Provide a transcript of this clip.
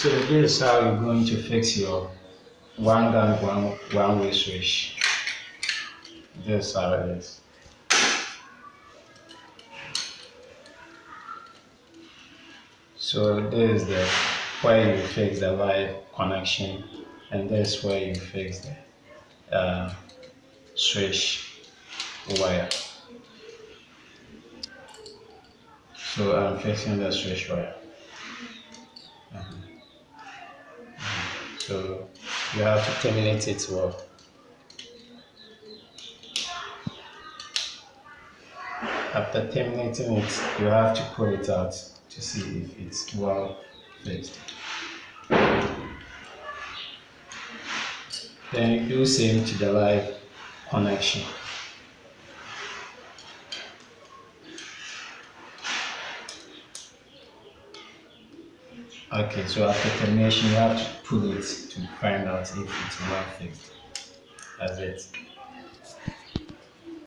So this is how you're going to fix your one gang one way switch. This is how it is. So this is the where you fix the live connection, and this is where you fix the switch wire. So I'm fixing the switch wire. So you have to terminate it well. After terminating it, you have to pull it out to see if it's well fixed. Then you do same to the live connection. Okay, so after termination, you have to pull it to find out if it's well fixed. That's it.